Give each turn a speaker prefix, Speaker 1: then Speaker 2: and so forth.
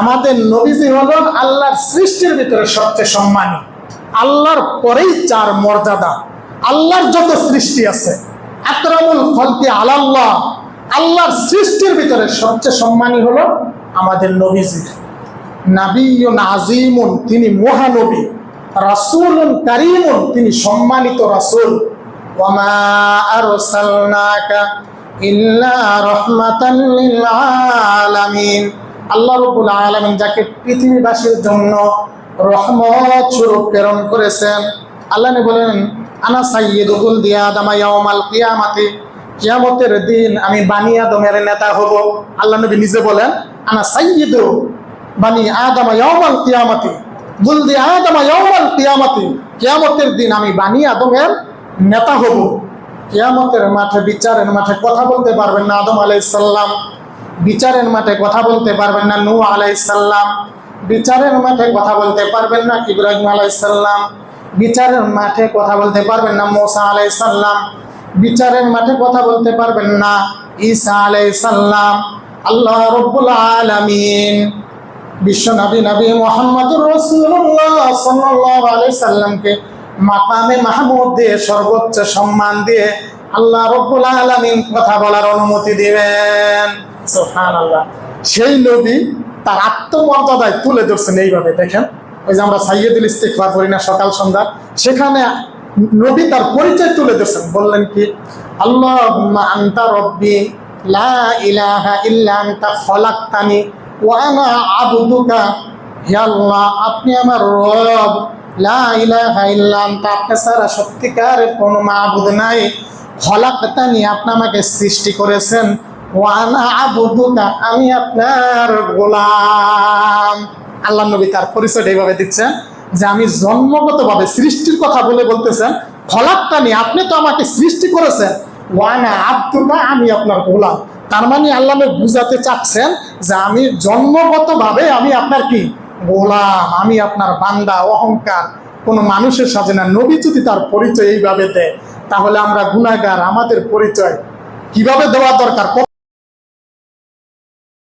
Speaker 1: আমাদের নবীজি হলো আল্লাহর সৃষ্টির ভিতরে সবচেয়ে সম্মানী। আল্লাহর পরেই চার মর্যাদা। আল্লাহর যত সৃষ্টি আছে, আকরামুল খলকি আলাল্লাহ, আল্লাহর সৃষ্টির ভিতরে সবচেয়ে সম্মানী হলো আমাদের নবীজি। নাবিয়ুন আজিমুন, তিনি মহানবী। রাসূলুন কারীমুন, তিনি সম্মানিত রাসূল। ওয়ামা আরসালনাকা ইল্লা রাহমাতাল লিল আলামিন, আল্লাহ রাব্বুল আলামিন যাকে পৃথিবীবাসীর জন্য রহমত স্বরূপ প্রেরণ করেছেন। আল্লাহ বলেন, আনা সাইয়্যিদু ওয়ালদি আদম ইয়াউমাল কিয়ামাতি, কিয়ামতের দিন আমি বানি আদমের নেতা হব। আল্লাহ নবী নিজে বলেন, আনা সাইয়্যিদু বানি আদম ইয়াউমাল কিয়ামাতি ওয়ালদি আদম ইয়াউমাল কিয়ামাতি, কিয়ামতের দিন আমি বানি আদমের নেতা হব। কিয়ামতের মাঠে, বিচারের মাঠে কথা বলতে পারবেন না আদম আলাইহিস সালাম, বিচারের মাঠে কথা বলতে পারবেন না নূহ আলাইহিস সালাম, বিচারের মাঠে কথা বলতে পারবেন না ইব্রাহিম আলাইহিস সালাম, বিচারের মাঠে কথা বলতে পারবেন না মুসা আলাইহিস সালাম, বিচারের মাঠে কথা বলতে পারবেন না ঈসা আলাইহিস সালাম। আল্লাহ রাব্বুল আলামিন বিশ্ব নবী মুহাম্মদুর রাসূলুল্লাহ সাল্লাল্লাহু আলাইহি সাল্লামকে মাকামে মাহমুদ দিয়ে, সর্বোচ্চ সম্মান দিয়ে আল্লাহ রাব্বুল আলামিন কথা বলার অনুমতি দিবেন। সুবহানাল্লাহ। সেই নবী তার আত্মমর্যাদায় তুলে ধরছেন এইভাবে। দেখেন, ওই যে আমরা সাইয়্যিদুল ইস্তিগফার করি না সকাল সন্ধ্যা, সেখানে নবী তার পরিচয় তুলে ধরছেন। বললেন কি, আল্লাহুম্মা আনতা রব্বি লা ইলাহা ইল্লা আনতা খলাকতানি ওয়া আনা আবদুকা। হে আল্লাহ, আপনি আমার রব, লা ইলাহা ইল্লা আনতা, আপনি ছাড়া সত্যিকারের কোনো মাবুদ নাই। খলাকতানি, আপনি আমাকে সৃষ্টি করেছেন। ওয়া আনা আবদুকা, আমি আপনার গোলাম। আল্লাহ নবী তার পরিচয় এইভাবে দিচ্ছেন যে আমি জন্মগতভাবে সৃষ্টির কথা বলতেছেন, খলাকতানি, আপনি তো আমাকে সৃষ্টি করেছেন। ওয়া আনা আবদুকা, আমি আপনার গোলাম। তার মানে আল্লাহ নবী বুঝাতে চাচ্ছেন যে আমি জন্মগতভাবে আমি আপনার কি গোলাম, আমি আপনার বান্দা। অহংকার কোনো মানুষের সাথে না। নবী যদি তার পরিচয় এইভাবে দেয়, তাহলে আমরা গুনাহগার, আমাদের পরিচয় কিভাবে দেওয়া দরকার।